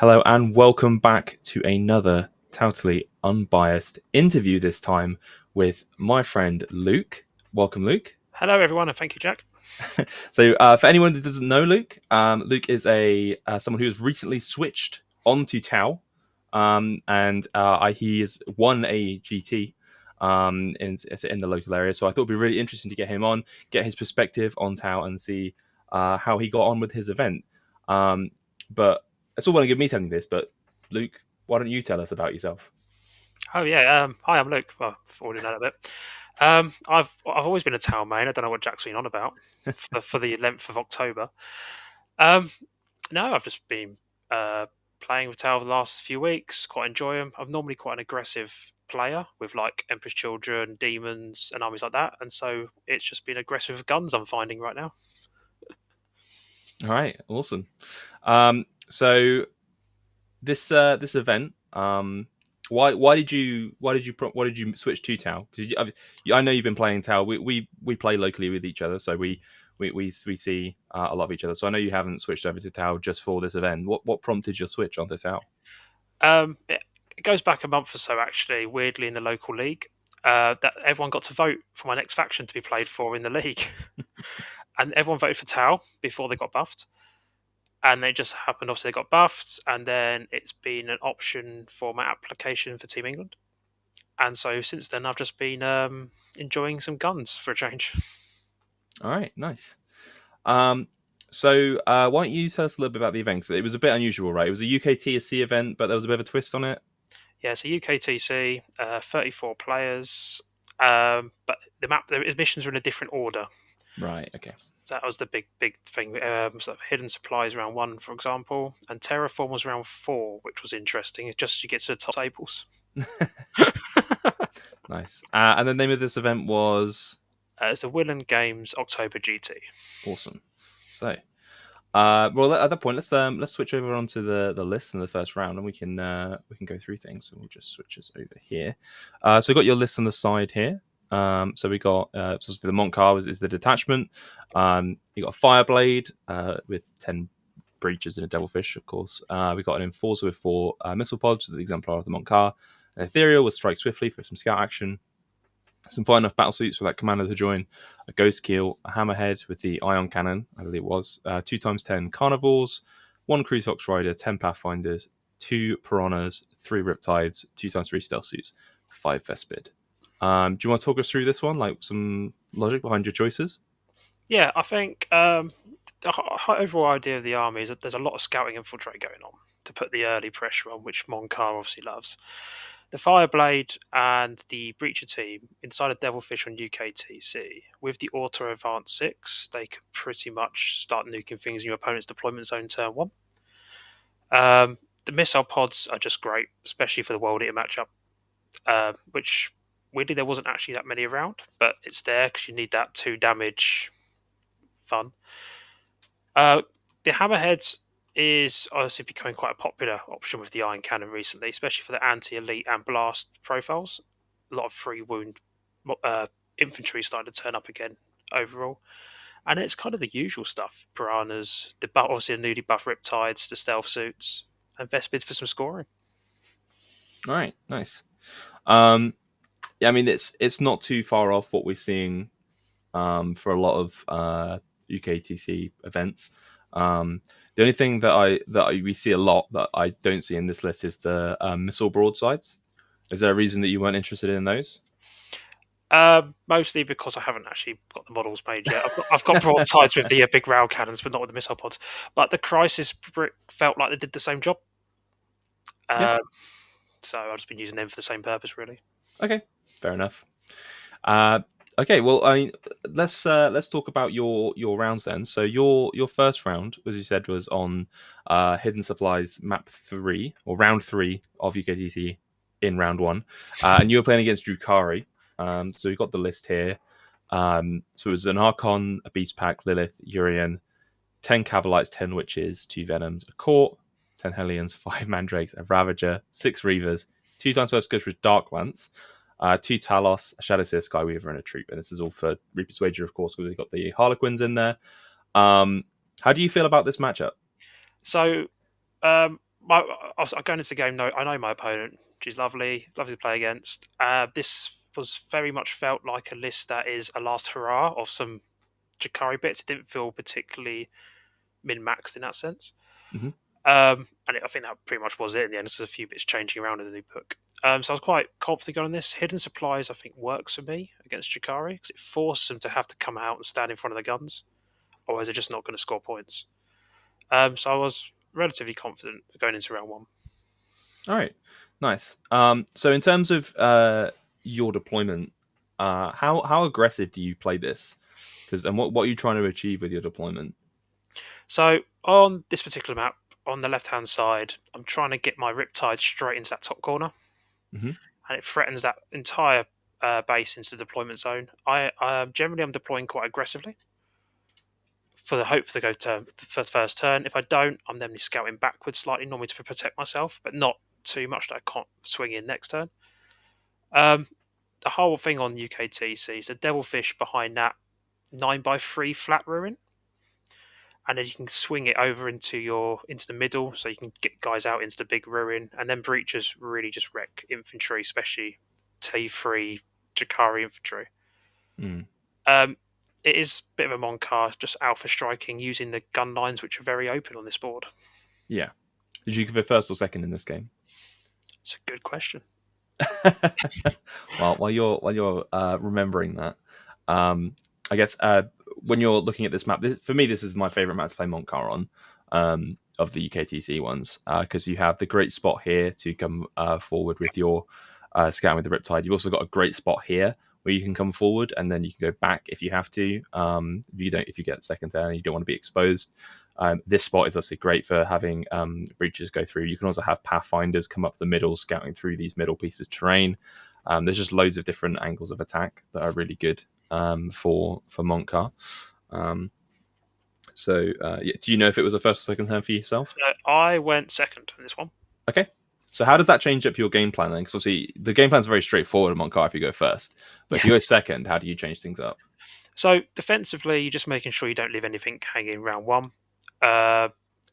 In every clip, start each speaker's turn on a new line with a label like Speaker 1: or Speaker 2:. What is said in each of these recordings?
Speaker 1: Hello and welcome back to another totally unbiased interview, this time with my friend Luke. Welcome, Luke.
Speaker 2: Hello, everyone, and thank you, Jack.
Speaker 1: For anyone that doesn't know Luke, Luke is a someone who has recently switched onto Tau, and he has won a GT in the local area. So I thought it'd be really interesting to get him on, get his perspective on Tau, and see how he got on with his event. But it's all well and good me telling you this, but Luke, why don't you tell us about yourself?
Speaker 2: Oh yeah, hi, I'm Luke. Well, I've already know that bit. I've always been a Town main. I don't know what Jack's been on about for the length of October. Um, no, I've just been playing with Town for the last few weeks. Quite enjoy them. I'm normally quite an aggressive player with like Emperor's Children, demons, and armies like that, and so it's just been aggressive guns I'm finding right now.
Speaker 1: All right, awesome. So this event, why did you switch to Tau? Because I know you've been playing Tau. We play locally with each other, so we see a lot of each other. So I know you haven't switched over to Tau just for this event. What prompted your switch onto Tau?
Speaker 2: It goes back a month or so, actually. Weirdly, in the local league, that everyone got to vote for my next faction to be played for in the league. And everyone voted for Tau before they got buffed. And it just happened, obviously, they got buffed, and then it's been an option for my application for Team England. And so since then, I've just been enjoying some guns for a change.
Speaker 1: All right, nice. Um, so why don't you tell us a little bit about the event? 'Cause it was a bit unusual, right? It was a UKTSC event, but there was a bit of a twist on it.
Speaker 2: Yeah, so UKTC, 34 players, but the missions are in a different order.
Speaker 1: Right. Okay.
Speaker 2: So that was the big thing. Sort of hidden supplies round one, for example, and terraform was round four, which was interesting. It's just as you get to the top tables.
Speaker 1: Nice. And the name of this event was
Speaker 2: It's the Willand Games October GT.
Speaker 1: awesome. So, well, at that point, let's switch over onto the list in the first round, and we can go through things. So we'll just switch this over here. So we got your list on the side here. So we got so the Montcar is the detachment. You got a Fireblade with 10 breaches and a Devilfish, of course. We got an Enforcer with 4 missile pods, the exemplar of the Montcar. An Ethereal with Strike Swiftly for some scout action. Some fine enough battle suits for that commander to join. A Ghost Keel, a Hammerhead with the Ion Cannon, I believe it was. 2x10 Carnivores, 1 Cruise Fox Rider, 10 Pathfinders, 2 Piranhas, 3 Riptides, 2x3 Stealth Suits, 5 Vespid. Do you want to talk us through this one? Like some logic behind your choices?
Speaker 2: Yeah, I think the overall idea of the army is that there's a lot of scouting infiltrate going on to put the early pressure on, which Monclar obviously loves. The Fireblade and the Breacher team inside of Devilfish on UKTC, with the Auto Advance 6, they can pretty much start nuking things in your opponent's deployment zone turn 1. The missile pods are just great, especially for the World Eater matchup, which weirdly there wasn't actually that many around, but it's there because you need that 2 damage fun. The Hammerheads is obviously becoming quite a popular option with the Iron Cannon recently, especially for the anti-elite and blast profiles. A lot of free wound infantry starting to turn up again overall. And it's kind of the usual stuff. Piranhas, obviously the newly buff Riptides, the stealth suits, and Vespids for some scoring.
Speaker 1: All right, nice. Yeah, I mean it's not too far off what we're seeing for a lot of UKTC events. The only thing we see a lot that I don't see in this list is the missile broadsides. Is there a reason that you weren't interested in those?
Speaker 2: Mostly because I haven't actually got the models made yet. I've got broadsides with the big rail cannons, but not with the missile pods. But the Crisis Brick felt like they did the same job.
Speaker 1: Yeah.
Speaker 2: So I've just been using them for the same purpose, really.
Speaker 1: Okay. Fair enough. Okay. Well, I mean, let's talk about your rounds then. So your first round, as you said, was on Hidden Supplies map 3 or round 3 of UKTC in round 1, and you were playing against Drukhari. So we've got the list here. So it was an Archon, a Beast Pack, Lilith, Urian, 10 Cabalites, 10 Witches, 2 Venoms, a Court, 10 Hellions, 5 Mandrakes, a Ravager, 6 Reavers, 2 times first Scourge with Dark Lance, 2 Talos, a Shadowseer, Skyweaver, and a Troop. And this is all for Reaper's Wager, of course, because we've got the Harlequins in there. How do you feel about this matchup?
Speaker 2: So I going into the game. No, I know my opponent. She's lovely to play against. This was very much felt like a list that is a last hurrah of some Drukhari bits. It didn't feel particularly min maxed in that sense.
Speaker 1: Hmm.
Speaker 2: I think that pretty much was it in the end. There's a few bits changing around in the new book. So I was quite confident on this. Hidden supplies, I think, works for me against Drukhari because it forces them to have to come out and stand in front of the guns, otherwise they're just not going to score points. So I was relatively confident going into round one.
Speaker 1: All right, nice. So in terms of your deployment, how aggressive do you play this? Because and what are you trying to achieve with your deployment?
Speaker 2: So on this particular map, on the left-hand side, I'm trying to get my Riptide straight into that top corner,
Speaker 1: Hmm.
Speaker 2: and it threatens that entire base into the deployment zone. Generally I'm deploying quite aggressively for the hope for the go turn for the first turn. If I don't, I'm then scouting backwards slightly, normally to protect myself, but not too much that I can't swing in next turn. Um, the whole thing on UKTC is the Devilfish behind that 9x3 flat ruin, and then you can swing it over into the middle, so you can get guys out into the big ruin, and then breaches really just wreck infantry, especially T3 Drukhari infantry.
Speaker 1: Mm,
Speaker 2: Um, it is a bit of a Monkar, just alpha striking using the gun lines, which are very open on this board.
Speaker 1: yeah. Did you give it first or second in this game?
Speaker 2: It's a good question.
Speaker 1: Well, while you're remembering that, um, I guess when you're looking at this map, for me, this is my favorite map to play Montcar on, of the UKTC ones, because you have the great spot here to come forward with your scouting with the Riptide. You've also got a great spot here where you can come forward and then you can go back if you have to. If you get second turn and you don't want to be exposed. This spot is obviously great for having breaches go through. You can also have pathfinders come up the middle, scouting through these middle pieces of terrain. There's just loads of different angles of attack that are really good for Montcar. Yeah, do you know if it was a first or second turn for yourself?
Speaker 2: So I went second in this one.
Speaker 1: Okay. So how does that change up your game plan then? Because obviously the game plan's very straightforward in Montcar if you go first. But if
Speaker 2: Yeah.
Speaker 1: you go second, how do you change things up?
Speaker 2: So defensively, you're just making sure you don't leave anything hanging round one, uh,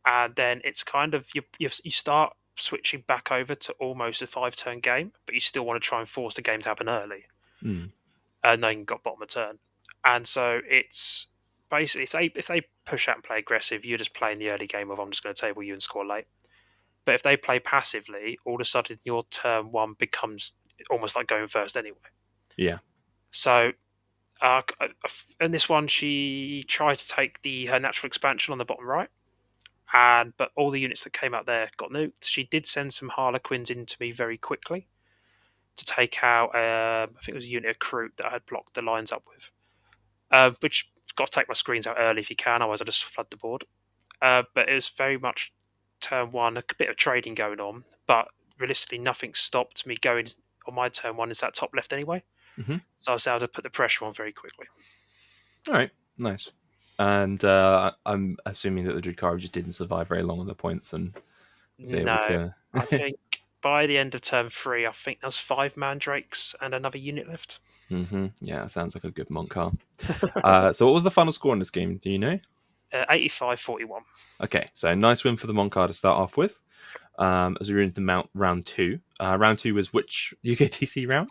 Speaker 2: and then it's kind of you start switching back over to almost a 5 turn game, but you still want to try and force the game to happen early,
Speaker 1: Mm,
Speaker 2: and then you've got bottom of turn, and so it's basically if they push out and play aggressive, you're just playing the early game of I'm just going to table you and score late. But if they play passively, all of a sudden your turn one becomes almost like going first anyway.
Speaker 1: yeah.
Speaker 2: So in this one, she tried to take her natural expansion on the bottom right, but all the units that came out there got nuked. She did send some Harlequins into me very quickly to take out. I think it was a unit of Kroot that I had blocked the lines up with, which got to take my screens out early if you can, otherwise I just flood the board. But it was very much turn one, a bit of trading going on, but realistically, nothing stopped me going on my turn one. Is that top left anyway?
Speaker 1: Hmm.
Speaker 2: So I was able to put the pressure on very quickly.
Speaker 1: All right. Nice. And I'm assuming that the Drukhari just didn't survive very long on the points and was able
Speaker 2: No,
Speaker 1: to.
Speaker 2: I think by the end of turn three, I think there was 5 mandrakes and another unit left.
Speaker 1: Yeah, sounds like a good Montcar. So what was the final score in this game? Do you know?
Speaker 2: 85-41.
Speaker 1: Okay, so nice win for the Montcar to start off with. As we were into round two. Round two was which UKTC round?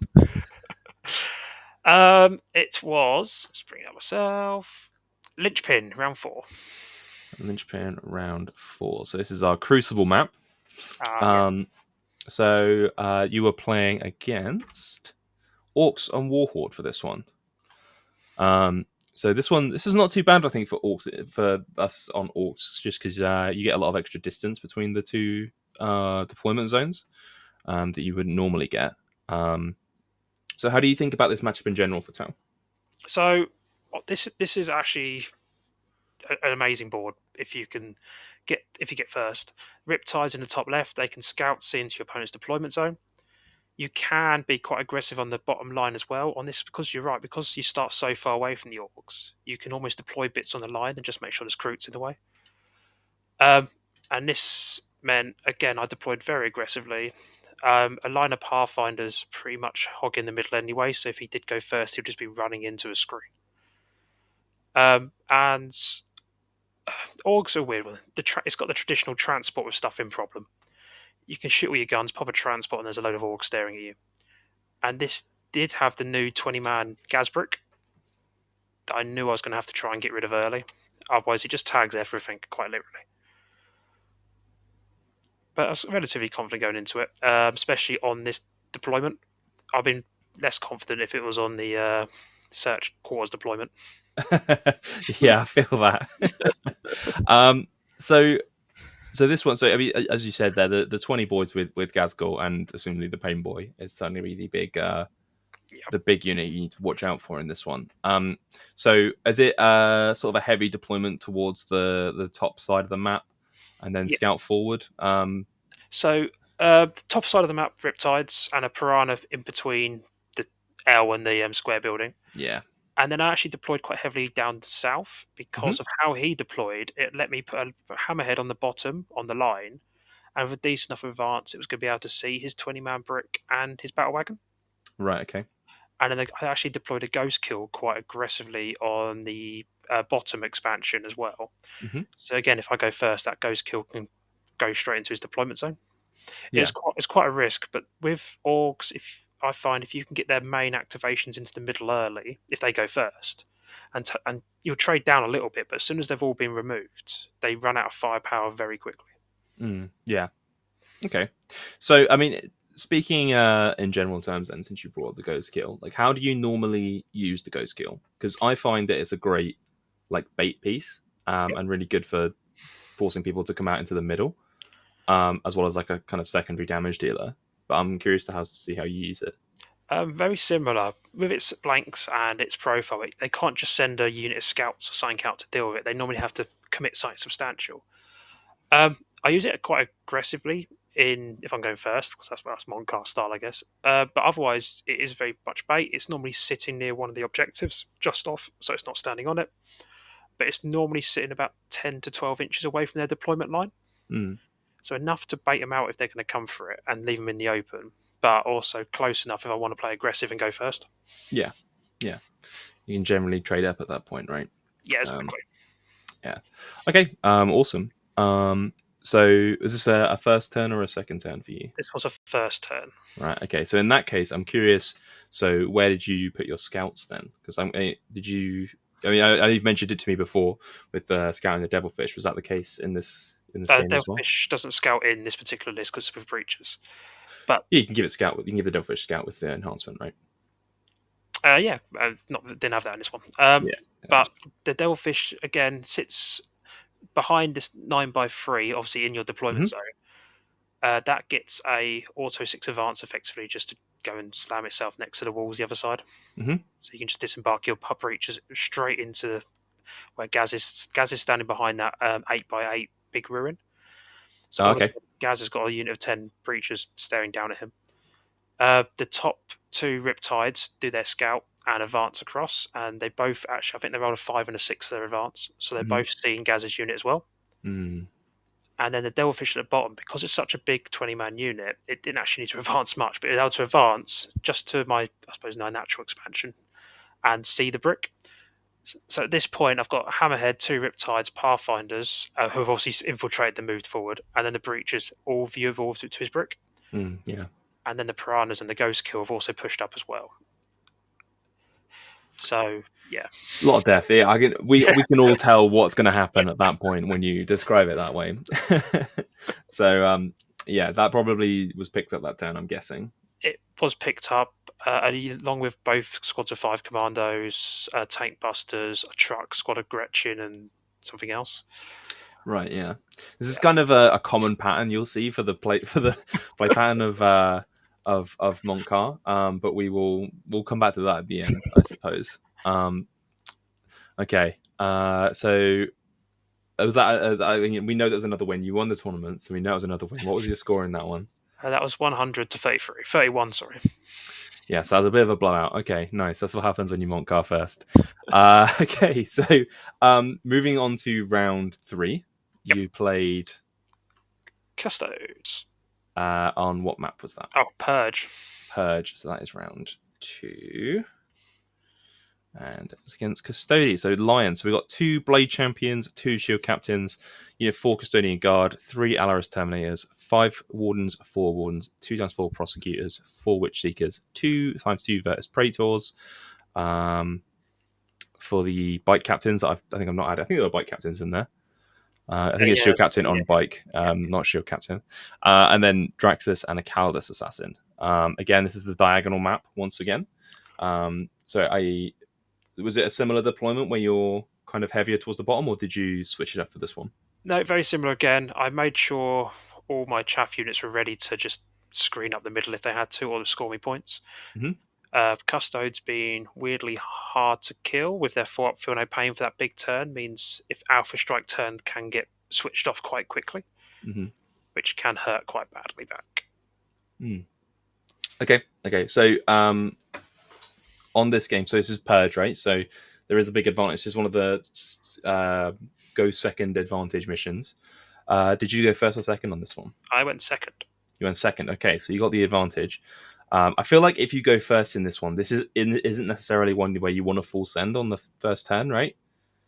Speaker 2: It was, let's bring it up myself, Linchpin, round four.
Speaker 1: Lynchpin round four. So this is our Crucible map.
Speaker 2: Yeah.
Speaker 1: So you were playing against Orks and Warhorde for this one. So this is not too bad, I think, for Orks, for us on Orks, just because you get a lot of extra distance between the two deployment zones that you wouldn't normally get. So how do you think about this matchup in general for Town?
Speaker 2: So this is actually an amazing board if you get first. Riptides in the top left, they can scout see into your opponent's deployment zone. You can be quite aggressive on the bottom line as well on this because you're right, because you start so far away from the Orks, you can almost deploy bits on the line and just make sure there's Kroots in the way. And this meant, again, I deployed very aggressively. A line of Pathfinders pretty much hog in the middle anyway, so if he did go first, he'd just be running into a screen. And Orgs are weird one. It's got the traditional transport with stuff in problem. you can shoot all your guns, pop a transport, and there's a load of orcs staring at you. And this did have the new 20-man Gazbrick that I knew I was going to have to try and get rid of early. Otherwise, it just tags everything quite literally. But I was relatively confident going into it, especially on this deployment. I've been less confident if it was on the search quarters deployment.
Speaker 1: Yeah, I feel that. um, so so this one, so I mean, as you said there, the 20 boys with Gazgul and assumably the Pain Boy is certainly
Speaker 2: Yeah.
Speaker 1: the big unit you need to watch out for in this one. So is it sort of a heavy deployment towards the top side of the map, and then
Speaker 2: Yeah.
Speaker 1: scout forward?
Speaker 2: So the top side of the map, Riptides, and a Piranha in between the L and the square building.
Speaker 1: Yeah.
Speaker 2: And then I actually deployed quite heavily down south
Speaker 1: Hmm.
Speaker 2: because of how he deployed. It let me put a hammerhead on the bottom on the line, and with a decent enough advance, it was going to be able to see his 20-man brick and his battle wagon.
Speaker 1: Right. Okay.
Speaker 2: And then I actually deployed a ghost kill quite aggressively on the bottom expansion as well.
Speaker 1: Hmm.
Speaker 2: So again, if I go first, that ghost kill can go straight into his deployment zone.
Speaker 1: Yeah.
Speaker 2: It's quite a risk, but with orcs, if I find if you can get their main activations into the middle early, if they go first, and you'll trade down a little bit, but as soon as they've all been removed, they run out of firepower very quickly.
Speaker 1: Yeah. Okay. So I mean, speaking in general terms, then, since you brought up the ghost kill, like how do you normally use the ghost kill? Because I find that it's a great like bait piece,
Speaker 2: Yep.
Speaker 1: and really good for forcing people to come out into the middle, as well as like a kind of secondary damage dealer. But I'm curious to see how you use it.
Speaker 2: Very similar with its blanks and its profile. They can't just send a unit of scouts or something out to deal with it. They normally have to commit something substantial. I use it quite aggressively in if I'm going first because that's Moncast style, I guess. But otherwise, it is very much bait. It's normally sitting near one of the objectives, just off, so it's not standing on it. But it's normally sitting about 10 to 12 inches away from their deployment line,
Speaker 1: Mm,
Speaker 2: so enough to bait them out if they're going to come for it and leave them in the open, but also close enough if I want to play aggressive and go first.
Speaker 1: yeah, yeah. You can generally trade up at that point, right?
Speaker 2: Yeah,
Speaker 1: Um,
Speaker 2: exactly.
Speaker 1: yeah. Okay. Awesome. So is this a first turn or a second turn for you?
Speaker 2: This was a first turn.
Speaker 1: Right. Okay. So in that case, I'm curious. So where did you put your scouts then? Because did you? I mean, you've mentioned it to me before with scouting the devilfish. Was that the case in this game as well?
Speaker 2: Devilfish doesn't scout in this particular list because of breaches, but
Speaker 1: Yeah, you can give it scout. You can give the devilfish scout with the enhancement, right?
Speaker 2: yeah, not didn't have that in this one.
Speaker 1: Yeah.
Speaker 2: But the devilfish again sits behind this 9x3, obviously in your deployment
Speaker 1: Mm-hmm.
Speaker 2: zone. That gets a auto 6 advance effectively just to go and slam itself next to the walls the other side.
Speaker 1: Mm-hmm.
Speaker 2: So you can just disembark your pub breaches straight into where Gaz is. Gaz is standing behind that 8x8 big ruin. So
Speaker 1: Oh,
Speaker 2: all of a
Speaker 1: okay.
Speaker 2: sudden, Gaz has got a unit of 10 breaches staring down at him. The top two Riptides do their scout and advance across, and they both actually, I think they rolled a 5 and a 6 for their advance. So they're
Speaker 1: Mm-hmm.
Speaker 2: both seeing Gaz's unit as well.
Speaker 1: Mm.
Speaker 2: And then the Devilfish at the bottom, because it's such a big 20-man unit, it didn't actually need to advance much, but it had to advance just to my, I suppose, my natural expansion and see the brick. So at this point, I've got Hammerhead, two Riptides, Pathfinders, who have obviously infiltrated and moved forward, and then the Breaches all view evolved to his brick.
Speaker 1: Yeah.
Speaker 2: And then the Piranhas and the Ghost Kill have also pushed up as well. So, yeah.
Speaker 1: A lot of death. Yeah, we can all tell what's going to happen at that point when you describe it that way. So yeah, that probably was picked up that turn, I'm guessing.
Speaker 2: It was picked up along with both squads of 5 commandos, tank busters, a truck, squad of Gretchen, and something else.
Speaker 1: Right. Yeah. This is
Speaker 2: Yeah.
Speaker 1: kind of a common pattern you'll see for the play pattern of Montcar. But we'll come back to that at the end, I suppose. Okay. So was that? I mean, we know there's another win. You won the tournament, so we know it was another win. What was your score in that one?
Speaker 2: That was 100 to 33. 31, sorry.
Speaker 1: Yeah, so that was a bit of a blowout. Okay, nice. That's what happens when you Montcar first. Okay, so moving on to round 3,
Speaker 2: Yep.
Speaker 1: you played
Speaker 2: Custodes.
Speaker 1: on what map was that?
Speaker 2: Oh, Purge.
Speaker 1: Purge. So that is round 2. and it's against Custodes. So Lions. So we've got 2 Blade Champions, 2 Shield Captains, 4 Custodian Guard, 3 Alaris Terminators, 5 Wardens, 4 Wardens, 2x4 Prosecutors, 4 Witch Seekers, 2x2 Virtus Praetors. For the Bike Captains, I think I'm not added. I think there are Bike Captains in there. I think it's
Speaker 2: Yeah,
Speaker 1: Shield Captain
Speaker 2: yeah,
Speaker 1: on Bike,
Speaker 2: yeah.
Speaker 1: not Shield Captain. And then Draxus and a Caldas Assassin. Again, this is the diagonal map once again. Was it a similar deployment where you're kind of heavier towards the bottom, or did you switch it up for this one?
Speaker 2: No, very similar again. I made sure all my chaff units were ready to just screen up the middle if they had to, or score me points.
Speaker 1: Mm-hmm.
Speaker 2: Custodes being weirdly hard to kill with their 4-up feel no pain for that big turn means if Alpha Strike turn can get switched off quite quickly,
Speaker 1: Mm-hmm.
Speaker 2: which can hurt quite badly back.
Speaker 1: Mm. Okay. So on this game, so this is Purge, right? So there is a big advantage. This is one of the go second advantage missions. Did you go first or second on this one?
Speaker 2: I went second.
Speaker 1: You went second. Okay, so you got the advantage. I feel like if you go first in this one, isn't necessarily one where you want to full send on the first turn, right?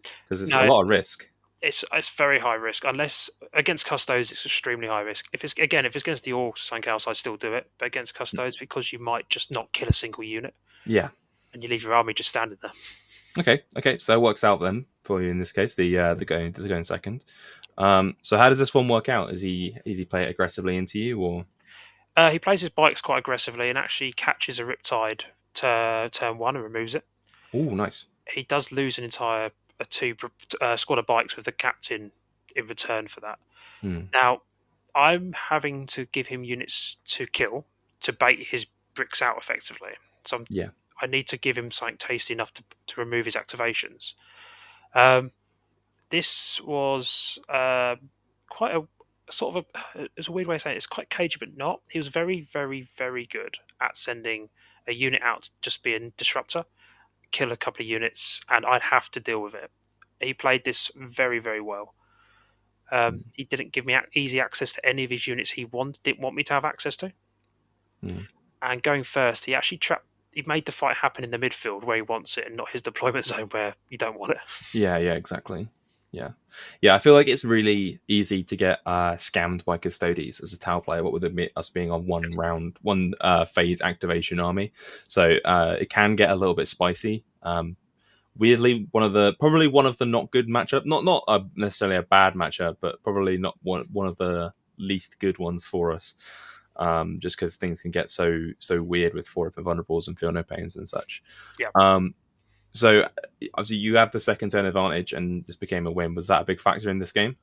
Speaker 1: Because it's a
Speaker 2: No,
Speaker 1: lot of risk.
Speaker 2: it's very high risk. Unless against Custodes, it's extremely high risk. If it's against the Orcs or something else, I still do it. But against Custodes, because you might just not kill a single unit,
Speaker 1: Yeah.
Speaker 2: and you leave your army just standing there.
Speaker 1: Okay. So it works out then for you in this case. The going second. So how does this one work out? Is he play it aggressively into you, or
Speaker 2: He plays his bikes quite aggressively and actually catches a Riptide to turn one and removes it.
Speaker 1: oh, nice.
Speaker 2: He does lose an entire squad of bikes with the captain in return for that.
Speaker 1: Hmm.
Speaker 2: Now, I'm having to give him units to kill to bait his bricks out effectively. So
Speaker 1: Yeah.
Speaker 2: I need to give him something tasty enough to remove his activations. This was quite a sort of it's a weird way of saying it. It's quite cagey, but not. He was very, very, very good at sending a unit out to just be a disruptor, kill a couple of units, and I'd have to deal with it. He played this very, very well.
Speaker 1: Hmm.
Speaker 2: He didn't give me easy access to any of his units didn't want me to have access to.
Speaker 1: Hmm.
Speaker 2: And going first, he actually trapped. He made the fight happen in the midfield where he wants it, and not his deployment zone where you don't want it.
Speaker 1: Yeah, exactly. Yeah. I feel like it's really easy to get scammed by Custodes as a Tau player. What with us being on one phase activation army, so it can get a little bit spicy. Weirdly, probably one of the not good matchup, not necessarily a bad matchup, but probably not one of the least good ones for us. Just because things can get so weird with 4-up invulnerables and feel no pains and such.
Speaker 2: Yeah.
Speaker 1: So obviously you have the second turn advantage, and this became a win. Was that a big factor in this game?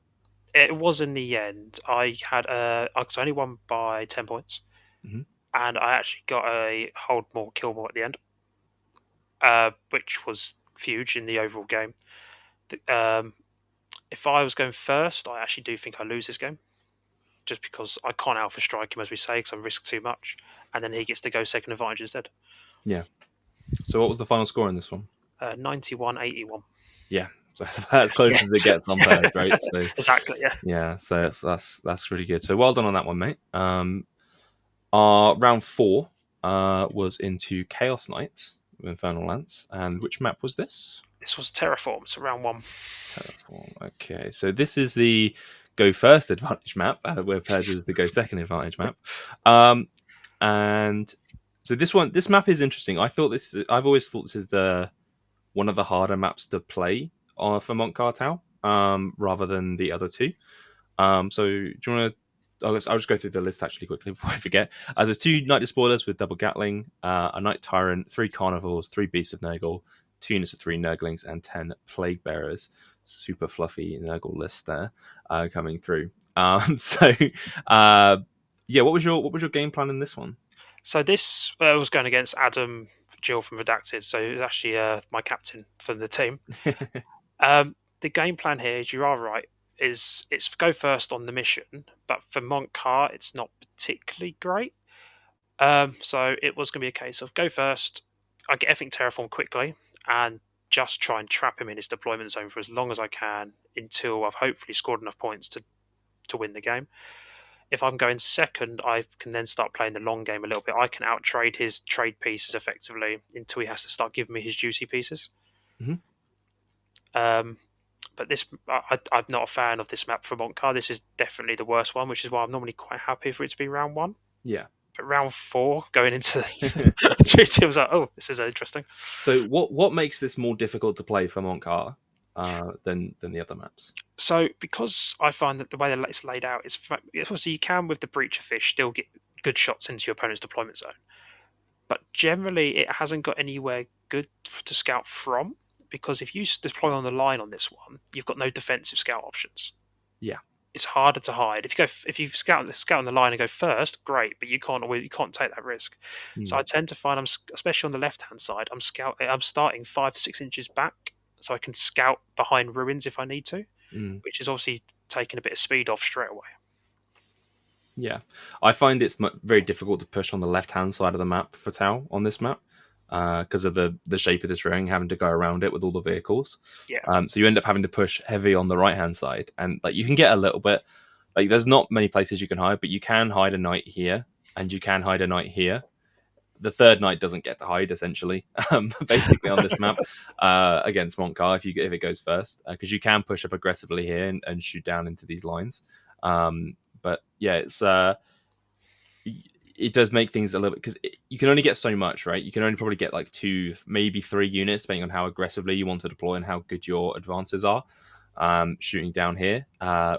Speaker 2: It was in the end. I only won by 10 points,
Speaker 1: Mhm.
Speaker 2: and I actually got a hold more, kill more at the end, which was huge in the overall game. If I was going first, I actually do think I lose this game, just because I can't alpha strike him, as we say, because I risk too much, and then he gets to go second advantage instead.
Speaker 1: Yeah. So what was the final score in this one?
Speaker 2: 91-81.
Speaker 1: Yeah, so that's about as close as it gets on Purge, right? So
Speaker 2: Exactly, yeah.
Speaker 1: yeah, so that's really good. So well done on that one, mate. Our round 4 was into Chaos Knights with Infernal Lance, and which map was this?
Speaker 2: This was Terraform, so round 1.
Speaker 1: Terraform. Okay, so this is the go first advantage map, where Purge was the go second advantage map. And so this map is interesting. I've always thought this is one of the harder maps to play for Monk Cartel, rather than the other two. So do you want to? I'll just go through the list actually quickly before I forget. There's 2 Knight Despoilers with double Gatling, a Knight Tyrant, 3 Carnivores, 3 Beasts of Nurgle, 2 units of 3 Nurglings, and 10 Plague Bearers. Super fluffy Nurgle list there coming through. Yeah, what was your game plan in this one?
Speaker 2: So this was going against Adam Jill from Redacted, so it was actually my captain for the team. The game plan here, is you are right, it's go first on the mission, but for Montcar, it's not particularly great. So it was going to be a case of go first, I get everything terraform quickly, and just try and trap him in his deployment zone for as long as I can until I've hopefully scored enough points to win the game. If I'm going second, I can then start playing the long game a little bit. I can outtrade his trade pieces effectively until he has to start giving me his juicy pieces.
Speaker 1: Mhm.
Speaker 2: Um, but I'm not a fan of this map for Montcar. This is definitely the worst one, which is why I'm normally quite happy for it to be round one.
Speaker 1: Yeah.
Speaker 2: But round four, going into GT, I was like, oh, this is interesting.
Speaker 1: So what makes this more difficult to play for Montcar than the other maps?
Speaker 2: So, because I find that the way that it's laid out is obviously you can with the breacher fish still get good shots into your opponent's deployment zone, but generally it hasn't got anywhere good to scout from. Because if you deploy on the line on this one, you've got no defensive scout options.
Speaker 1: Yeah.
Speaker 2: It's harder to hide. If you scout on the line and go first, great, but you can't take that risk. So
Speaker 1: Mm.
Speaker 2: I tend to find especially on the left hand side, I'm starting 5 to 6 inches back, so I can scout behind ruins if I need to,
Speaker 1: Mm.
Speaker 2: which is obviously taking a bit of speed off straight away.
Speaker 1: Yeah, I find it's very difficult to push on the left hand side of the map for Tau on this map because of the shape of this ring, having to go around it with all the vehicles.
Speaker 2: Yeah,
Speaker 1: So you end up having to push heavy on the right hand side, and like you can get a little bit like there's not many places you can hide, but you can hide a knight here, and you can hide a knight here. The third knight doesn't get to hide essentially, basically on this map against Montcar if it goes first, because you can push up aggressively here and shoot down into these lines. But yeah, it does make things a little bit because you can only get so much, right? You can only probably get like 2, maybe 3 units, depending on how aggressively you want to deploy and how good your advances are. Shooting down here,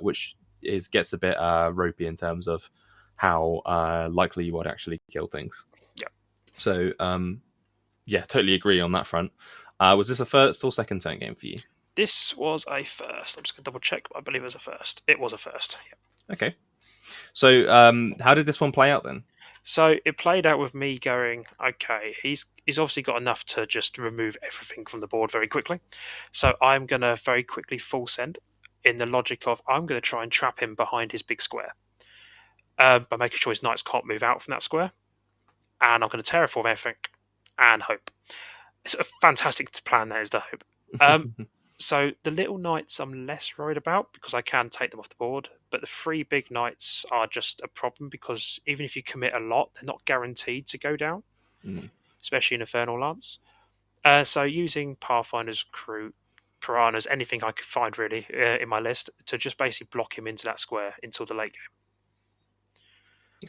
Speaker 1: which gets a bit ropey in terms of how likely you would actually kill things.
Speaker 2: yeah.
Speaker 1: So yeah, totally agree on that front. Was this a first or second turn game for you?
Speaker 2: This was a first. I'm just going to double check. I believe it was a first. It was a first. Yeah.
Speaker 1: Okay. So how did this one play out then?
Speaker 2: So it played out with me going, okay, he's obviously got enough to just remove everything from the board very quickly. So I'm going to very quickly full send in the logic of I'm going to try and trap him behind his big square by making sure his knights can't move out from that square. And I'm going to terraform everything and hope. It's a fantastic plan, that is the hope. So the little knights I'm less worried about because I can take them off the board, but the 3 big knights are just a problem because even if you commit a lot, they're not guaranteed to go down,
Speaker 1: Mm,
Speaker 2: especially in Infernal Lance. So using Pathfinder's crew, Piranhas, anything I could find really in my list to just basically block him into that square until the late game.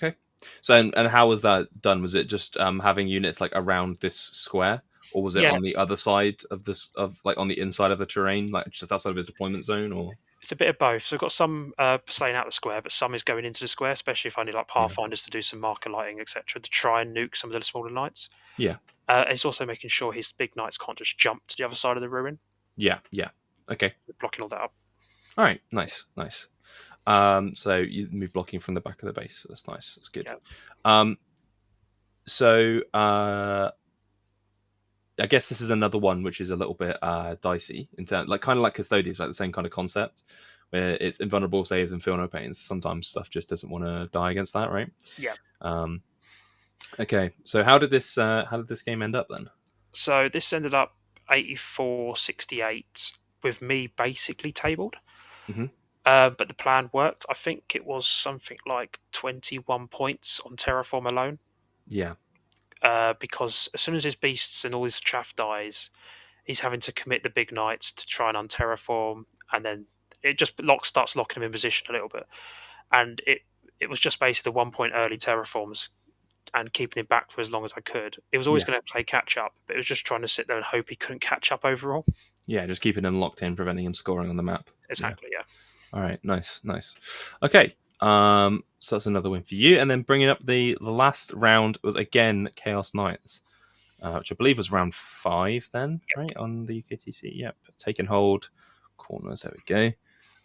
Speaker 1: okay. So and how was that done? Was it just having units like around this square, or was it
Speaker 2: Yeah,
Speaker 1: on the other side of this of like on the inside of the terrain, like just outside of his deployment zone? Or
Speaker 2: it's a bit of both. So I've got some staying out the square, but some is going into the square, especially if I need like
Speaker 1: yeah,
Speaker 2: Pathfinders to do some marker lighting, etc., to try and nuke some of the smaller knights.
Speaker 1: yeah,
Speaker 2: It's also making sure his big knights can't just jump to the other side of the ruin,
Speaker 1: yeah, yeah. Okay.
Speaker 2: blocking all that up.
Speaker 1: All right. Nice, nice. So you move blocking from the back of the base. That's nice. That's good.
Speaker 2: Yeah,
Speaker 1: Um, so I guess this is another one which is a little bit dicey in terms, like kind of like Custodes, like the same kind of concept, where it's invulnerable saves and feel no pains. Sometimes stuff just doesn't want to die against that, right?
Speaker 2: yeah.
Speaker 1: Um, okay, so how did this game end up then?
Speaker 2: So this ended up 84-68 with me basically tabled.
Speaker 1: Hmm.
Speaker 2: But the plan worked. I think it was something like 21 points on Terraform alone.
Speaker 1: Yeah,
Speaker 2: Because as soon as his beasts and all his chaff dies, he's having to commit the big knights to try and unterraform, and then it just starts locking him in position a little bit. And it was just basically the 1 point early terraforms and keeping him back for as long as I could. It was always
Speaker 1: yeah,
Speaker 2: going to play catch up, but it was just trying to sit there and hope he couldn't catch up overall.
Speaker 1: yeah. Just keeping him locked in, preventing him scoring on the map. Yeah.
Speaker 2: Exactly, yeah.
Speaker 1: All right, nice, nice. Okay, so that's another win for you. And then bringing up the last round was again Chaos Knights, which I believe was round 5 then, right, on the UKTC. Yep, taking hold, corners, there we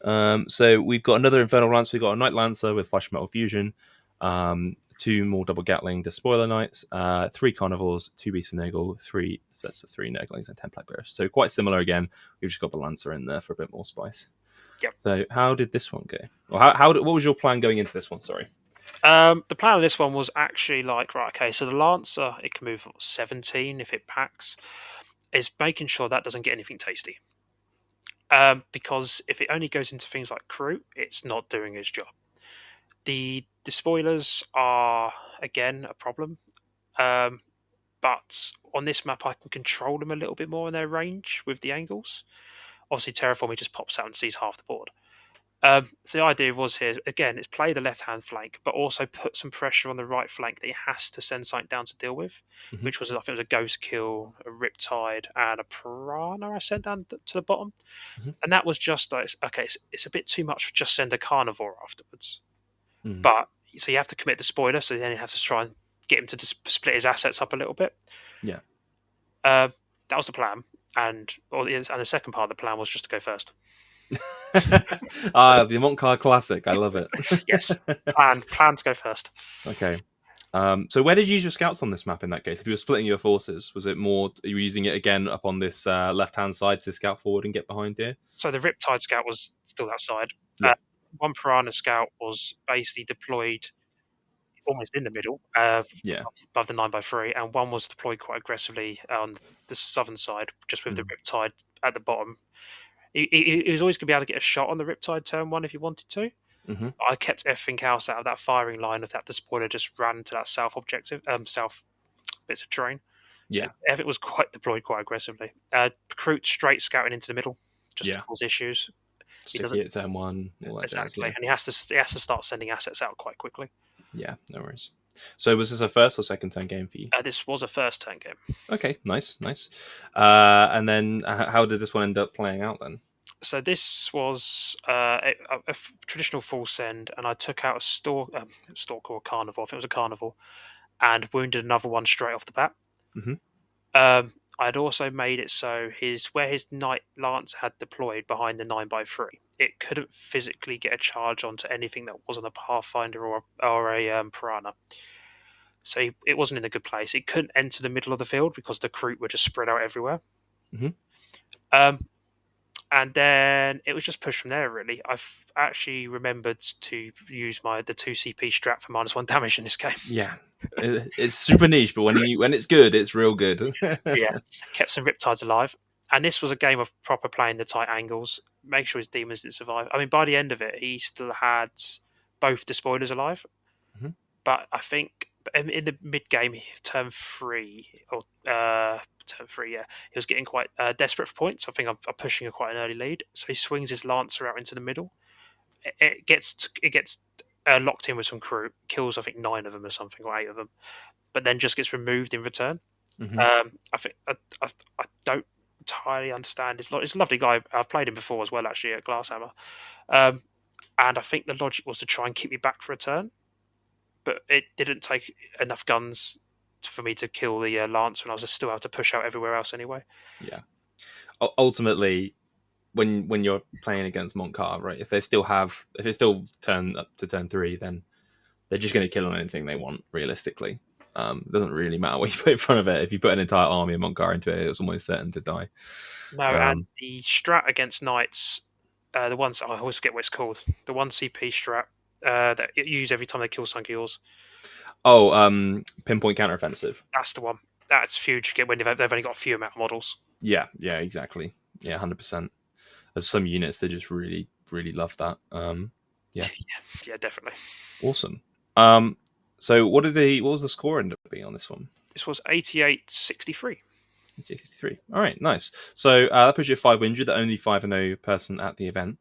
Speaker 1: go. So we've got another Infernal Lance, we've got a Knight Lancer with Flash Metal Fusion, 2 more Double Gatling Despoiler Knights, 3 Carnivores, 2 Beasts of Nurgle, 3 sets of 3 Nurglings, and 10 Plague Bearers. So quite similar again, we've just got the Lancer in there for a bit more spice.
Speaker 2: Yep.
Speaker 1: So how did this one go? Or what was your plan going into this one? Sorry.
Speaker 2: The plan of this one was actually like, right, okay, so the Lancer, it can move 17 if it packs, is making sure that doesn't get anything tasty. Because if it only goes into things like crew, it's not doing its job. The spoilers are, again, a problem. Um, but on this map I can control them a little bit more in their range with the angles. Obviously, terraforming just pops out and sees half the board. So the idea was here again, it's play the left-hand flank, but also put some pressure on the right flank that he has to send something down to deal with,
Speaker 1: Hmm.
Speaker 2: which was I think it was a ghost kill, a riptide, and a piranha I sent down to the bottom,
Speaker 1: Hmm.
Speaker 2: and that was just like okay, it's a bit too much for just send a carnivore afterwards,
Speaker 1: Hmm.
Speaker 2: but so you have to commit the spoiler, so then you have to try and get him to just split his assets up a little bit.
Speaker 1: Yeah.
Speaker 2: Uh, that was the plan, and the second part of the plan was just to go first.
Speaker 1: The Monk Card Classic. I love it.
Speaker 2: Yes, plan to go first.
Speaker 1: Okay. So where did you use your scouts on this map in that case? If you were splitting your forces, was it more you were using it again up on this left-hand side to scout forward and get behind here?
Speaker 2: So the Riptide Scout was still outside. Uh,
Speaker 1: Yeah.
Speaker 2: one Piranha Scout was basically deployed almost in the middle,
Speaker 1: Yeah.
Speaker 2: above the 9x3, and one was deployed quite aggressively on the southern side, just with the
Speaker 1: Mm.
Speaker 2: Riptide at the bottom. He was always going to be able to get a shot on the Riptide turn one if he wanted to.
Speaker 1: Hmm.
Speaker 2: I kept everything else out of that firing line if that despoiler just ran to that south objective, south bits of terrain. So
Speaker 1: Yeah.
Speaker 2: everything was quite deployed quite aggressively. Recruit straight scouting into the middle just to
Speaker 1: Yeah.
Speaker 2: cause issues. He
Speaker 1: Sticky
Speaker 2: doesn't
Speaker 1: at turn one, all that jazz.
Speaker 2: exactly,
Speaker 1: Yeah.
Speaker 2: and he has to start sending assets out quite quickly.
Speaker 1: Yeah. No worries. So was this a first or second turn game for you?
Speaker 2: This was a first turn game.
Speaker 1: Okay. Nice. Nice. And then how did this one end up playing out then?
Speaker 2: So this was traditional full send, and I took out a stalker or carnivore. I think it was a carnivore, and wounded another one straight off the bat.
Speaker 1: Hmm.
Speaker 2: I'd also made it so his knight lance had deployed behind the 9x3. It couldn't physically get a charge onto anything that wasn't a pathfinder or a piranha. So it wasn't in a good place. It couldn't enter the middle of the field because the crew were just spread out everywhere.
Speaker 1: Hmm.
Speaker 2: Um, and then it was just pushed from there. Really, I've actually remembered to use the 2 CP strat for -1 damage in this game.
Speaker 1: Yeah. It's super niche, but when it's good, it's real good.
Speaker 2: Yeah, kept some Riptides alive. And this was a game of proper playing the tight angles, make sure his demons didn't survive. I mean, by the end of it, he still had both the spoilers alive.
Speaker 1: Mhm.
Speaker 2: But I think in the mid game, turn three or turn three, yeah, he was getting quite desperate for points. I think I'm pushing a quite an early lead, so he swings his lancer out into the middle. It gets locked in with some crew, kills I think 9 of them or something or 8 of them, but then just gets removed in return.
Speaker 1: Mhm.
Speaker 2: I think I don't entirely understand. He's a lovely guy. I've played him before as well, actually at Glasshammer. Um, and I think the logic was to try and keep me back for a turn, but it didn't take enough guns for me to kill the Lancer, and I was still able to push out everywhere else anyway.
Speaker 1: Yeah. Ultimately, when you're playing against Montcar, right? If it's still turn up to turn three, then they're just going to kill on anything they want. Realistically, it doesn't really matter what you put in front of it. If you put an entire army of Montcar into it, it's almost certain to die.
Speaker 2: No, and
Speaker 1: Um,
Speaker 2: the strat against knights, the ones I always forget what it's called, the 1 CP strat that you use every time they kill something of yours.
Speaker 1: Pinpoint counteroffensive.
Speaker 2: That's the one. That's huge. When they've only got a few amount of models.
Speaker 1: Yeah, yeah, exactly. Yeah, 100%. There's some units that just really, really love that. Yeah,
Speaker 2: Yeah, definitely.
Speaker 1: awesome. So what was the score end up being on this one?
Speaker 2: This was 88-63.
Speaker 1: 63. All right, nice. So that puts you at 500, the only 5-0 person at the event.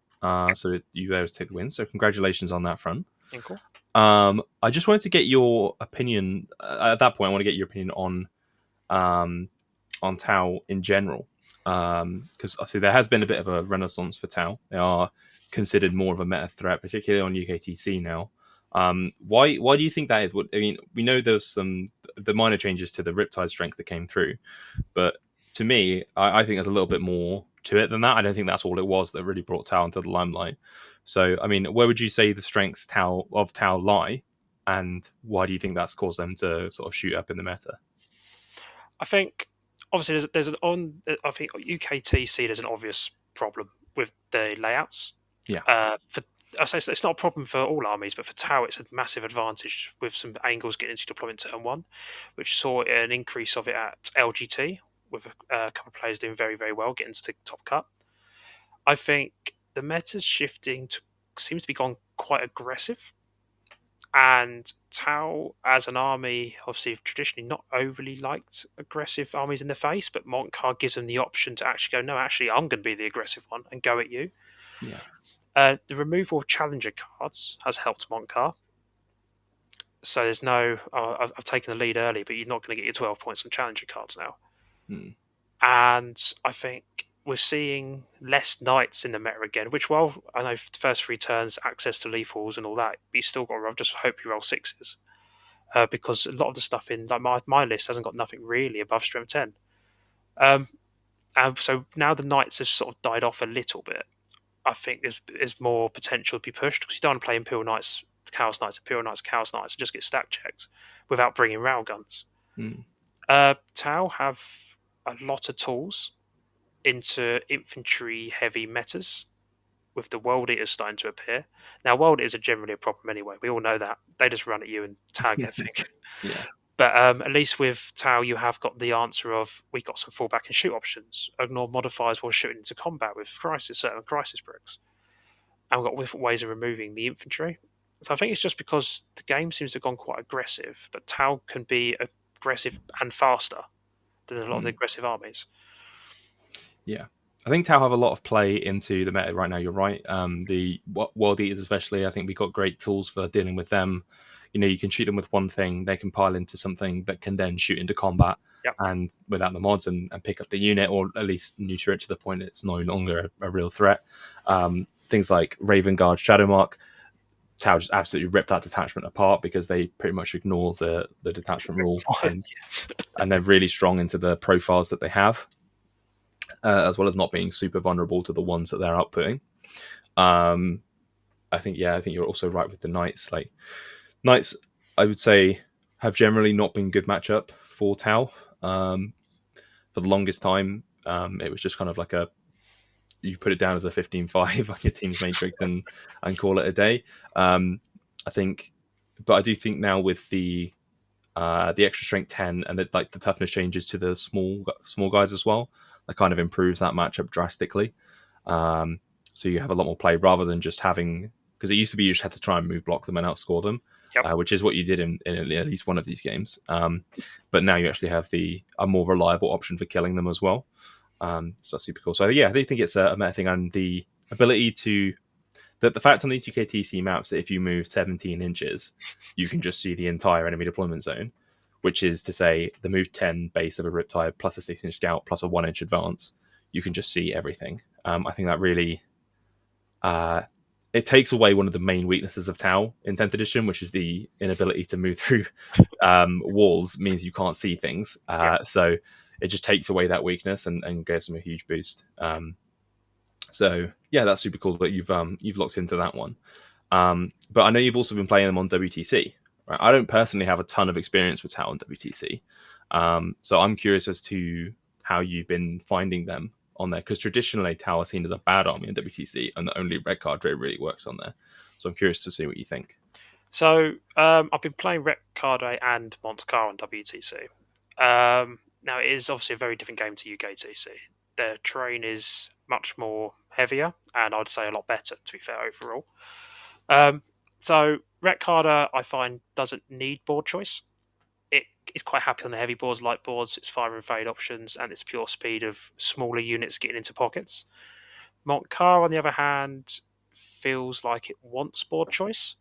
Speaker 1: So you were able to take the win. So congratulations on that front.
Speaker 2: Cool.
Speaker 1: I just wanted to get your opinion. At that point, I want to get your opinion on Tau in general, because obviously there has been a bit of a renaissance for Tau. They are considered more of a meta threat, particularly on UKTC now. Why do you think that is? I mean, we know there's the minor changes to the Riptide strength that came through, but to me, I think there's a little bit more to it than that. I don't think that's all it was that really brought Tau into the limelight. So, I mean, where would you say the strengths of Tau lie, and why do you think that's caused them to sort of shoot up in the meta?
Speaker 2: I think obviously there's an on. I think UKTC there's an obvious problem with the layouts.
Speaker 1: Yeah.
Speaker 2: For I say it's not a problem for all armies, but for Tau it's a massive advantage with some angles getting into deployment turn one, which saw an increase of it at LGT with a couple of players doing very very well getting to the top cut. I think the meta's shifting to seems to be gone quite aggressive. And Tau, as an army, obviously traditionally not overly liked aggressive armies in the face, but Montcar gives them the option to actually go, no, actually, I'm going to be the aggressive one and go at you.
Speaker 1: Yeah.
Speaker 2: The removal of challenger cards has helped Montcar. So there's no, I've taken the lead early, but you're not going to get your 12 points on challenger cards now.
Speaker 1: Mm.
Speaker 2: And I think we're seeing less knights in the meta again, which, while I know the first 3 turns, access to lethals and all that, but you still got to roll, just hope you roll sixes. Because a lot of the stuff in like my list hasn't got nothing really above strength 10. Um, and so now the knights have sort of died off a little bit. I think there's more potential to be pushed because you don't want to play Imperial Knights, Chaos Knights, Imperial Knights, Chaos Knights, and just get stack checked without bringing railguns.
Speaker 1: Mm.
Speaker 2: Tau have a lot of tools into infantry heavy metas with the World Eaters starting to appear. Now, World Eaters are generally a problem anyway. We all know that. They just run at you and tag everything.
Speaker 1: Yeah.
Speaker 2: But at least with Tau, you have got the answer of we got some fallback and shoot options. Ignore modifiers while shooting into combat with certain crisis bricks. And we've got different ways of removing the infantry. So I think it's just because the game seems to have gone quite aggressive, but Tau can be aggressive and faster than a lot of the
Speaker 1: Mm.
Speaker 2: aggressive armies.
Speaker 1: Yeah. I think Tau have a lot of play into the meta right now. You're right. The World Eaters, especially, I think we got great tools for dealing with them. You know, you can shoot them with one thing, they can pile into something that can then shoot into combat
Speaker 2: Yep.
Speaker 1: and without the mods and pick up the unit, or at least neuter it to the point it's no longer a real threat. Things like Raven Guard, Shadowmark, Tau just absolutely ripped that detachment apart because they pretty much ignore the detachment rule and they're really strong into the profiles that they have. As well as not being super vulnerable to the ones that they're outputting. I think you're also right with the knights. Like knights, I would say, have generally not been good matchup for Tau. For the longest time, it was just kind of like you put it down as a 15-5 on your team's matrix and call it a day. I think, but I do think now with the extra strength 10 and the toughness changes to the small guys as well, that kind of improves that matchup drastically. So you have a lot more play rather than just having, because it used to be you just had to try and move block them and outscore them,
Speaker 2: Yep.
Speaker 1: which is what you did in at least one of these games. But now you actually have a more reliable option for killing them as well. So that's super cool. So yeah, I think it's a meta thing, and the ability to the fact on these UKTC maps that if you move 17 inches, you can just see the entire enemy deployment zone, which is to say the move 10 base of a Riptide plus a 6-inch scout plus a 1-inch advance, you can just see everything. I think that really it takes away one of the main weaknesses of Tau in 10th edition, which is the inability to move through walls means you can't see things. So it just takes away that weakness and gives them a huge boost. So yeah, that's super cool that you've locked into that one. But I know you've also been playing them on WTC. Right? I don't personally have a ton of experience with Tau on WTC, so I'm curious as to how you've been finding them on there, because traditionally Tau is seen as a bad army in WTC, and the only red card rate really works on there. So I'm curious to see what you think.
Speaker 2: So I've been playing Recade and Montcar on WTC. Now it is obviously a very different game to UKTC. Their terrain is much more heavier, and I'd say a lot better, to be fair, overall. So Recade, I find, doesn't need board choice. It is quite happy on the heavy boards, light boards. It's fire and fade options, and it's pure speed of smaller units getting into pockets. Montcar, on the other hand, feels like it wants board choice,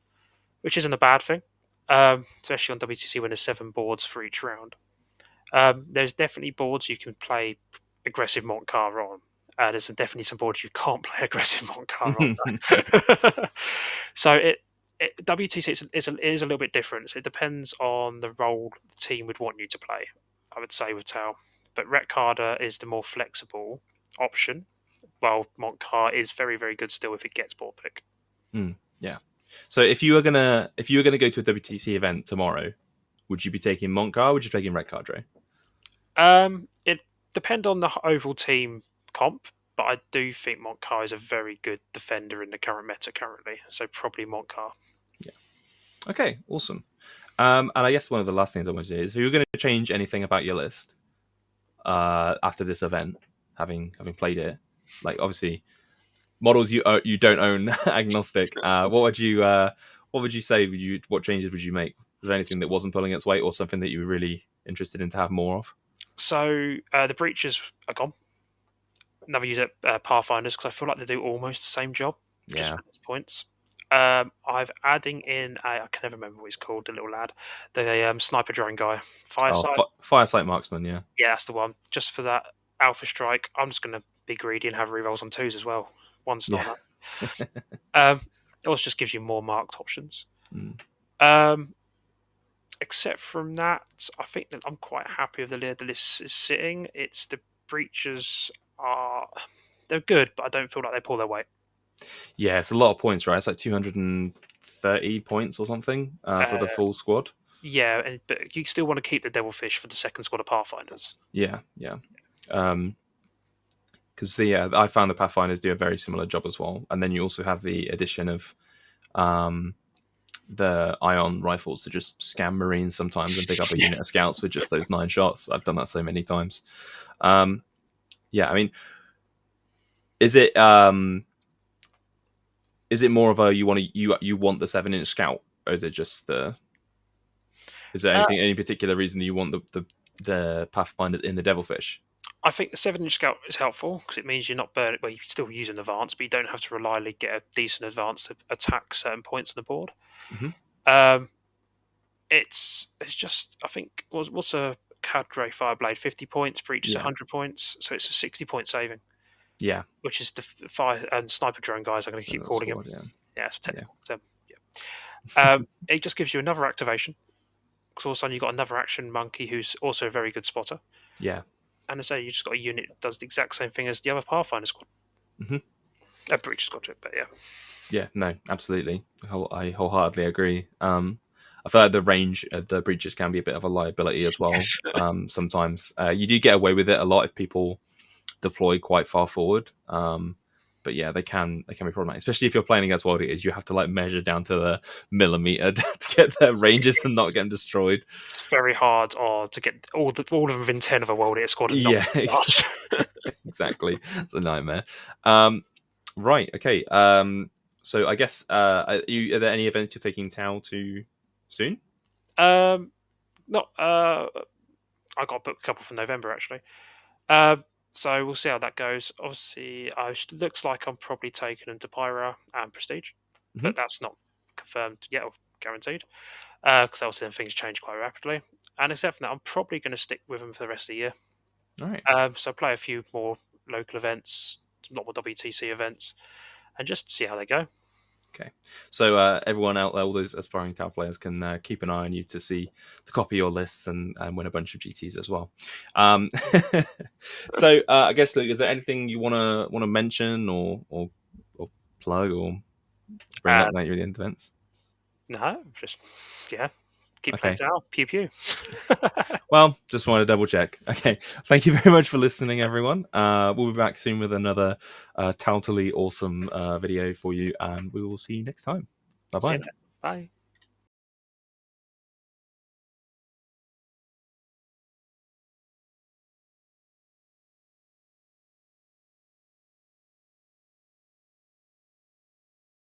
Speaker 2: which isn't a bad thing, especially on WTC when there's 7 boards for each round. There's definitely boards you can play aggressive Montcar on. There's definitely some boards you can't play aggressive Montcar on. So WTC is a little bit different. So it depends on the role the team would want you to play, I would say, with Tau. But Retcarder is the more flexible option, while Montcar is very, very good still if it gets board pick.
Speaker 1: Yeah. So if you were gonna go to a WTC event tomorrow, would you be taking Montcar or would you be taking Red Cadre?
Speaker 2: It depend on the overall team comp, but I do think Montcar is a very good defender in the current meta currently. So probably Montcar.
Speaker 1: Yeah. Okay, awesome. And I guess one of the last things I want to say is, if you were going to change anything about your list after this event, having played it, like obviously models you don't own, agnostic. What what would you say? What changes would you make? Was there anything that wasn't pulling its weight, or something that you were really interested in to have more of?
Speaker 2: So the breaches are gone. Never use it Pathfinders because I feel like they do almost the same job, just
Speaker 1: Yeah.
Speaker 2: for those points. I've adding in I can never remember what he's called, the little lad, the sniper drone guy,
Speaker 1: Oh,
Speaker 2: Fireside.
Speaker 1: Firesight Marksman. Yeah.
Speaker 2: Yeah, that's the one. Just for that Alpha Strike, I'm just going to be greedy and have rerolls on twos as well. One's not
Speaker 1: Yeah.
Speaker 2: enough. It also just gives you more marked options.
Speaker 1: Mm.
Speaker 2: Um, except from that, I think that I'm quite happy with the list is sitting. It's the breaches are they're good, but I don't feel like they pull their weight.
Speaker 1: Yeah, it's a lot of points, right? It's like 230 points or something for the
Speaker 2: Uh,
Speaker 1: full squad.
Speaker 2: yeah, but you still want to keep the Devilfish for the second squad of Pathfinders.
Speaker 1: Yeah, yeah. Because I found the Pathfinders do a very similar job as well, and then you also have the addition of um, the ion rifles to just scam Marines sometimes and pick up a unit of scouts with just those 9 shots. I've done that so many times. Yeah, I mean, is it more of a you want the 7-inch scout, or is it just the? Is there
Speaker 2: Uh,
Speaker 1: any particular reason that you want the Pathfinder in the Devilfish?
Speaker 2: I think the 7-inch scout is helpful because it means you're not burning. Well, you can still use an advance, but you don't have to reliably get a decent advance to attack certain points on the board.
Speaker 1: Mm-hmm.
Speaker 2: Um, it's just I think what's a Cadre Fireblade 50 points, breach is
Speaker 1: Yeah,
Speaker 2: 100 points, so it's a 60-point saving,
Speaker 1: yeah,
Speaker 2: which is the fire and sniper drone guys. I'm going to keep calling him.
Speaker 1: squad. Yeah,
Speaker 2: Yeah, it's a
Speaker 1: yeah,
Speaker 2: technical term. It just gives you another activation because all of a sudden you've got another action monkey who's also a very good spotter.
Speaker 1: yeah.
Speaker 2: And I say you just got a unit that does the exact same thing as the other Pathfinder squad.
Speaker 1: Mm-hmm.
Speaker 2: A breach squad to it, but yeah.
Speaker 1: Yeah, no, absolutely. I wholeheartedly agree. I feel like the range of the breaches can be a bit of a liability as well.
Speaker 2: Yes.
Speaker 1: Sometimes you do get away with it a lot if people deploy quite far forward. But yeah, they can be problematic, especially if you're playing against world eaters. You have to like measure down to the millimeter to get their ranges and not get them destroyed.
Speaker 2: It's very hard to get all of them within 10 of a world eater squad and not
Speaker 1: Yeah,
Speaker 2: much.
Speaker 1: exactly. It's a nightmare. Right. Okay. So I guess are there any events you're taking Tau to soon?
Speaker 2: Not I got booked a couple from November actually. Um, so we'll see how that goes. Obviously, looks like I'm probably taking into Pyra and Prestige,
Speaker 1: Mm-hmm.
Speaker 2: but that's not confirmed yet or guaranteed because obviously then things change quite rapidly. And except for that, I'm probably going to stick with them for the rest of the year.
Speaker 1: All right.
Speaker 2: So play a few more local events, some more WTC events, and just see how they go.
Speaker 1: Okay. So everyone out there, all those aspiring Tau players, can keep an eye on you to copy your lists and win a bunch of GTs as well. So I guess, Luke, is there anything you wanna mention or plug or bring
Speaker 2: Uh,
Speaker 1: up later at the end of events?
Speaker 2: no, just yeah, keep playing
Speaker 1: Okay.
Speaker 2: Tau. Pew pew.
Speaker 1: Well, just wanted to double check. Okay. Thank you very much for listening, everyone. We'll be back soon with another totally awesome video for you, and we will see you next time. Bye
Speaker 2: See you
Speaker 1: bye.
Speaker 2: later. Bye.